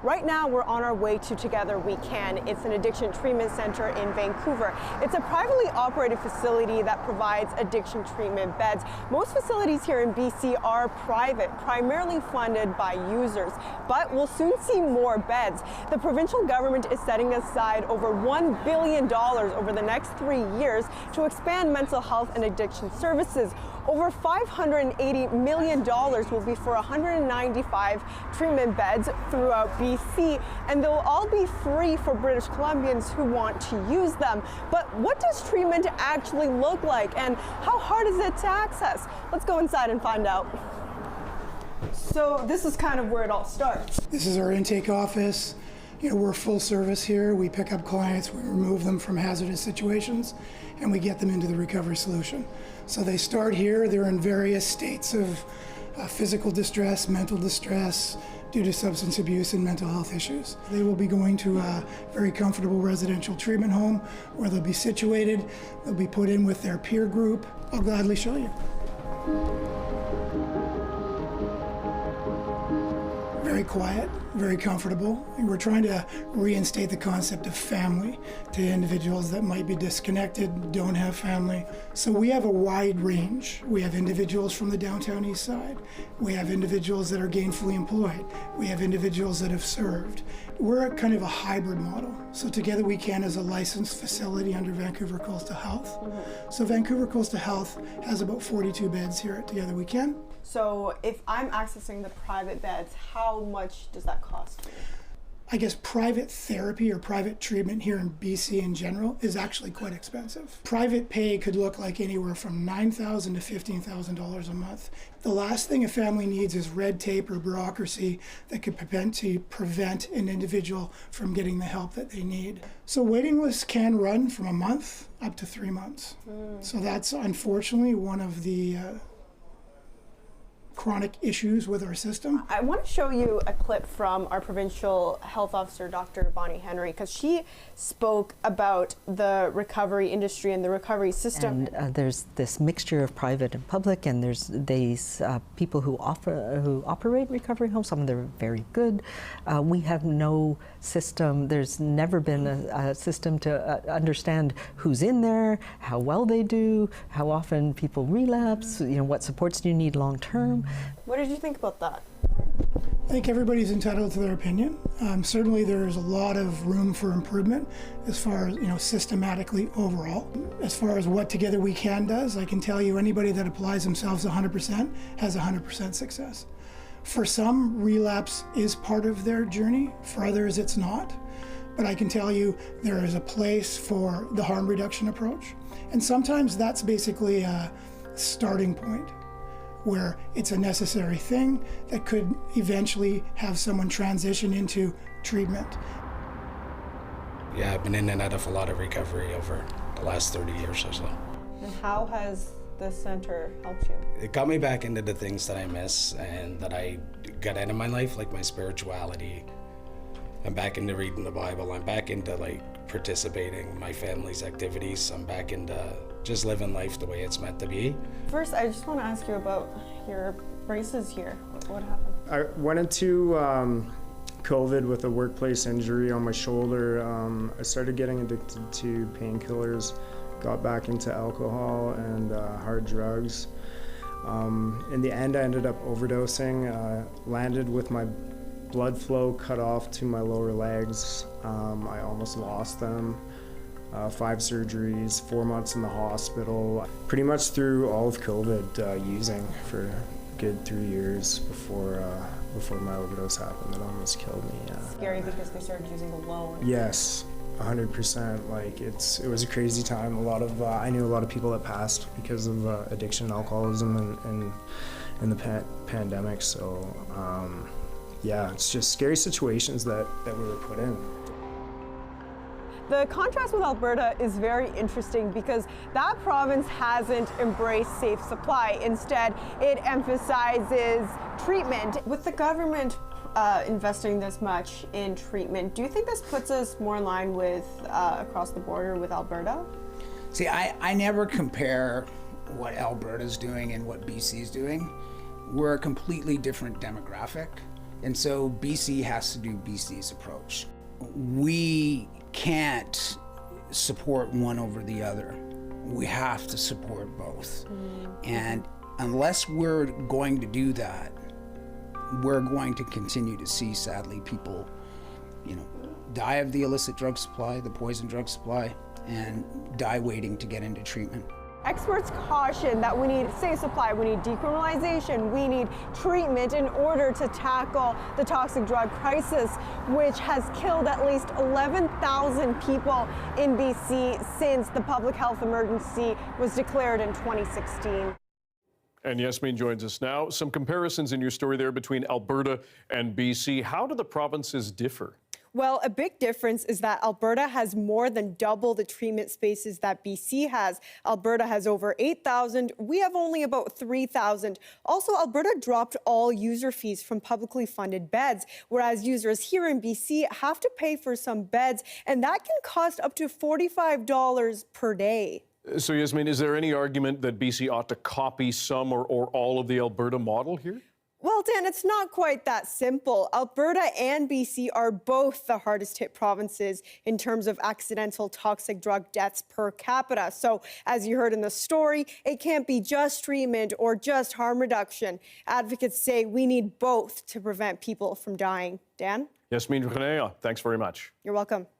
Right now, we're on our way to Together We Can. It's an addiction treatment center in Vancouver. It's a privately operated facility that provides addiction treatment beds. Most facilities here in BC are private, primarily funded by users, but we'll soon see more beds. The provincial government is setting aside over $1 billion over the next 3 years to expand mental health and addiction services. Over $580 million will be for 195 treatment beds throughout BC, and they'll all be free for British Columbians who want to use them. But what does treatment actually look like, and how hard is it to access? Let's go inside and find out. So this is kind of where it all starts. This is our intake office. We're full service here. We pick up clients, we remove them from hazardous situations, and we get them into the recovery solution. So they start here. They're in various states of physical distress, mental distress, due to substance abuse and mental health issues. They will be going to a very comfortable residential treatment home where they'll be situated. They'll be put in with their peer group. I'll gladly show you. Very quiet, very comfortable. And we're trying to reinstate the concept of family to individuals that might be disconnected, don't have family. So we have a wide range. We have individuals from the downtown east side. We have individuals that are gainfully employed. We have individuals that have served. We're kind of a hybrid model. So Together We Can is a licensed facility under Vancouver Coastal Health. So Vancouver Coastal Health has about 42 beds here at Together We Can. So if I'm accessing the private beds, how much does that cost me? I guess private therapy or private treatment here in BC in general is actually quite expensive. Private pay could look like anywhere from $9,000 to $15,000 a month. The last thing a family needs is red tape or bureaucracy that could prevent an individual from getting the help that they need. So waiting lists can run from a month up to 3 months. So that's unfortunately one of the chronic issues with our system. I want to show you a clip from our provincial health officer, Dr. Bonnie Henry, because she spoke about the recovery industry and the recovery system. And there's this mixture of private and public, and there's these people who operate recovery homes. Some of them are very good. We have no system. There's never been a system to understand who's in there, how well they do, how often people relapse. What supports do you need long term. What did you think about that? I think everybody's entitled to their opinion. Certainly there's a lot of room for improvement as far as, systematically overall. As far as what Together We Can does, I can tell you anybody that applies themselves 100% has 100% success. For some, relapse is part of their journey. For others, it's not. But I can tell you there is a place for the harm reduction approach. And sometimes that's basically a starting point, where it's a necessary thing that could eventually have someone transition into treatment. Yeah, I've been in and out of a lot of recovery over the last 30 years or so. And how has the center helped you? It got me back into the things that I miss and that I got out of my life, like my spirituality. I'm back into reading the Bible. I'm back into participating in my family's activities. I'm back into just living life the way it's meant to be. First, I just want to ask you about your braces here. What happened? I went into COVID with a workplace injury on my shoulder. I started getting addicted to painkillers, got back into alcohol and hard drugs. In the end, I ended up overdosing, landed with my blood flow cut off to my lower legs. I almost lost them. 5 surgeries, 4 months in the hospital. Pretty much through all of COVID, using for a good 3 years before my overdose happened. It almost killed me. Scary because they started using alone. Yes, 100%. It was a crazy time. I knew a lot of people that passed because of addiction and alcoholism and in the pandemic. So yeah, it's just scary situations that we were put in. The contrast with Alberta is very interesting because that province hasn't embraced safe supply. Instead, it emphasizes treatment. With the government investing this much in treatment, do you think this puts us more in line with across the border with Alberta? See, I never compare what Alberta's doing and what BC's doing. We're a completely different demographic. And so BC has to do BC's approach. We can't support one over the other. We have to support both. And unless we're going to do that, we're going to continue to see, sadly, people, die of the illicit drug supply, the poison drug supply, and die waiting to get into treatment. Experts caution that we need safe supply, we need decriminalization, we need treatment in order to tackle the toxic drug crisis, which has killed at least 11,000 people in BC since the public health emergency was declared in 2016. And Yasmine joins us now. Some comparisons in your story there between Alberta and BC. How do the provinces differ? Well, a big difference is that Alberta has more than double the treatment spaces that BC has. Alberta has over 8,000. We have only about 3,000. Also, Alberta dropped all user fees from publicly funded beds, whereas users here in BC have to pay for some beds, and that can cost up to $45 per day. So, Yasmine, is there any argument that BC ought to copy some or all of the Alberta model here? Well, Dan, it's not quite that simple. Alberta and BC are both the hardest hit provinces in terms of accidental toxic drug deaths per capita. So, as you heard in the story, it can't be just treatment or just harm reduction. Advocates say we need both to prevent people from dying. Dan? Yasmine Ghania, thanks very much. You're welcome.